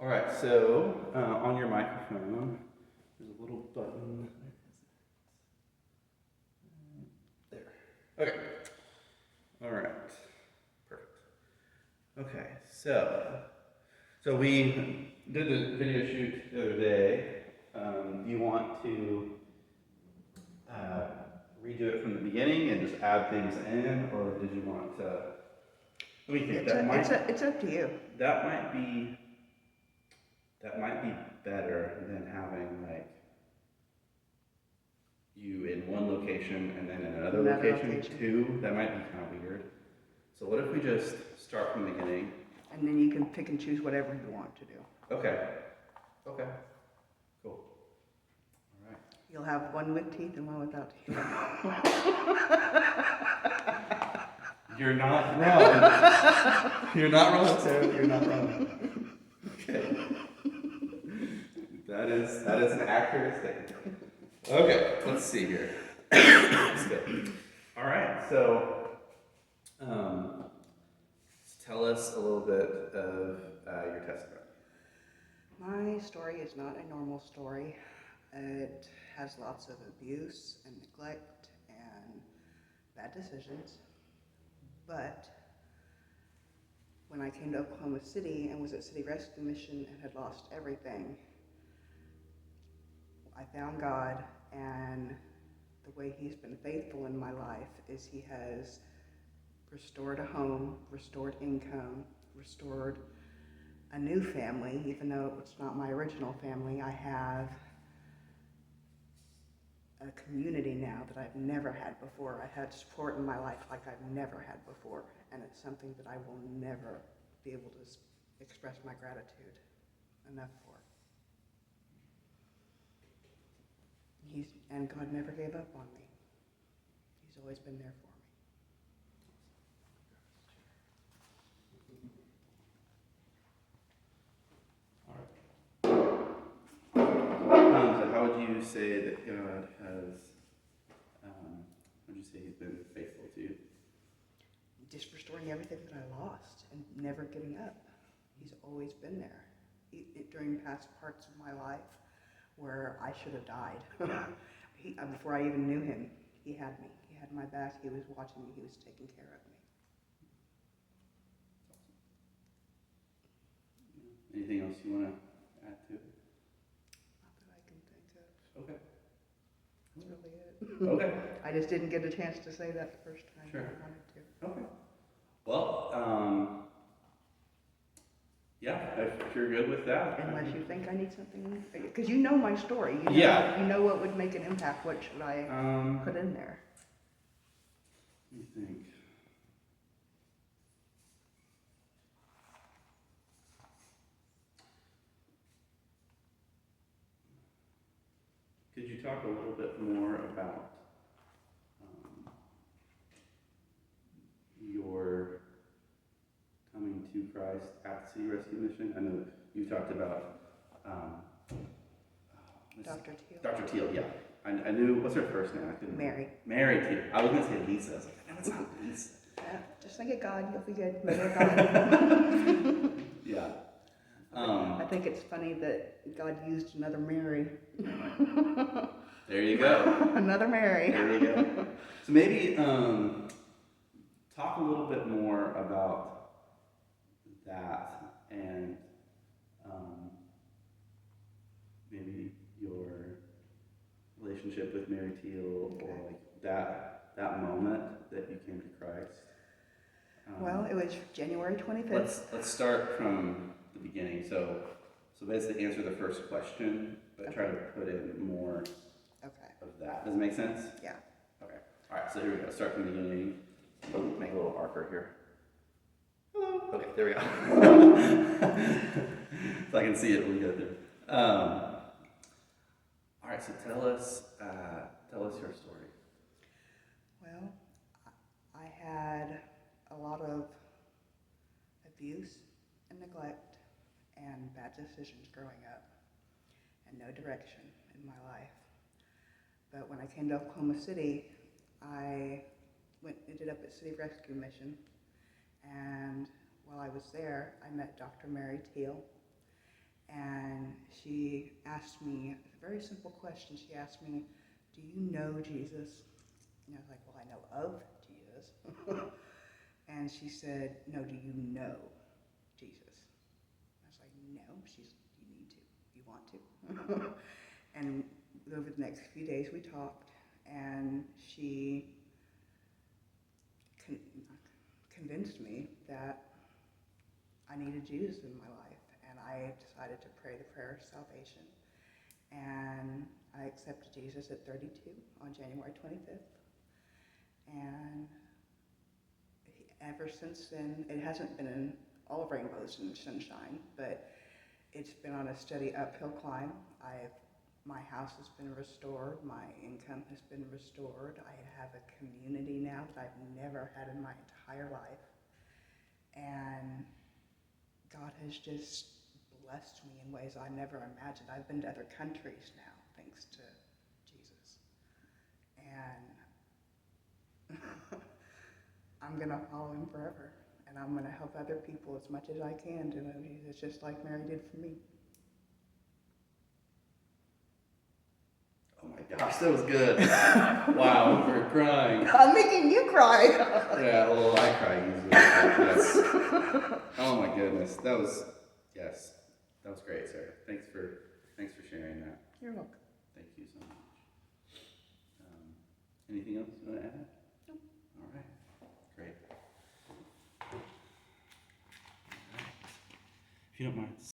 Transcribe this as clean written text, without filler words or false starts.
All right, so on your microphone, there's a little button. There. Okay. All right. Perfect. Okay, so we did the video shoot the other day. Do you want to uh, redo it from the beginning and just add things in, or did you want to? Let me think. It's up to you. That might be that might be better than having like you in one location and then in another location too. That might be kind of weird. So what if we just start from the beginning? And then you can pick and choose whatever you want to do. Okay. Okay. Cool. All right. You'll have one with teeth and one without teeth. You're not wrong. You're not wrong, Sarah. You're not wrong. Okay. That is an accurate statement. Okay, let's see here. Let's go. All right, so tell us a little bit of your testimony. My story is not a normal story. It has lots of abuse and neglect and bad decisions. But when I came to Oklahoma City and was at City Rescue Mission and had lost everything, I found God, and the way He's been faithful in my life is He has restored a home, restored income, restored a new family. Even though it's not my original family, I have a community now that I've never had before. I've had support in my life like I've never had before, and it's something that I will never be able to express my gratitude enough for. And God never gave up on me. He's always been there for me. So how would you say that God has, would you say He's been faithful to you? Just restoring everything that I lost and never giving up. He's always been there. During past parts of my life where I should have died. Before I even knew Him, He had me. He had my back. He was watching me. He was taking care of me. Anything else you want to add to it? Not that I can think of. Okay. That's really it. Okay. I just didn't get a chance to say that the first time Sure. I wanted to. Okay. Well, yeah, if you're good with that. Unless you think I need something, because you know my story. You know what would make an impact. What should I put in there? Let me think. Could you talk a little bit more about your coming to Christ at the City Rescue Mission? I know you talked about Dr. Teal. Dr. Teal, yeah. I knew, what's her first name? I couldn't. Mary. Mary Teal. I was going to say Lisa. I was like, no, it's not Lisa. Yeah, just think of God, you'll be good. Remember God. Yeah. I think it's funny that God used another Mary. There you go. Another Mary. There you go. So maybe talk a little bit more about that and maybe your relationship with Mary Teal, okay, or like that moment that you came to Christ. Well, it was January 25th. Let's start from the beginning. So basically answer the first question, but try to put in more of that. Does it make sense? Yeah. Okay. All right. So here we go. Start from the beginning. Make a little marker here. Hello. Okay. There we go. So I can see it when we go through. All right. So tell us your story. Well, I had a lot of abuse and neglect and bad decisions growing up and no direction in my life. But when I came to Oklahoma City, I ended up at City Rescue Mission, and while I was there, I met Dr. Mary Teal, and she asked me a very simple question. She asked me, "Do you know Jesus?" And I was like, "Well, I know of Jesus." And she said, "No, do you know Jesus?" I was like, "No." She's, "You need to. You want to." And over the next few days we talked, and she con- convinced me that I needed Jesus in my life, and I decided to pray the prayer of salvation. And I accepted Jesus at 32 on January 25th. And ever since then, it hasn't been in all of rainbows and sunshine, but it's been on a steady uphill climb. My house has been restored, my income has been restored. I have a community now that I've never had in my entire life. And God has just blessed me in ways I never imagined. I've been to other countries now, thanks to Jesus. And I'm going to follow him forever. And I'm going to help other people as much as I can to know Jesus, just like Mary did for me. Oh my gosh, that was good. Wow, we're crying. I'm making you cry. Yeah, well, I cry easily. Yes. Oh my goodness, that was great, Sarah. Thanks for sharing that. You're welcome. Thank you so much. Anything else you want to add? Nope. All right, great. All right. If you don't mind.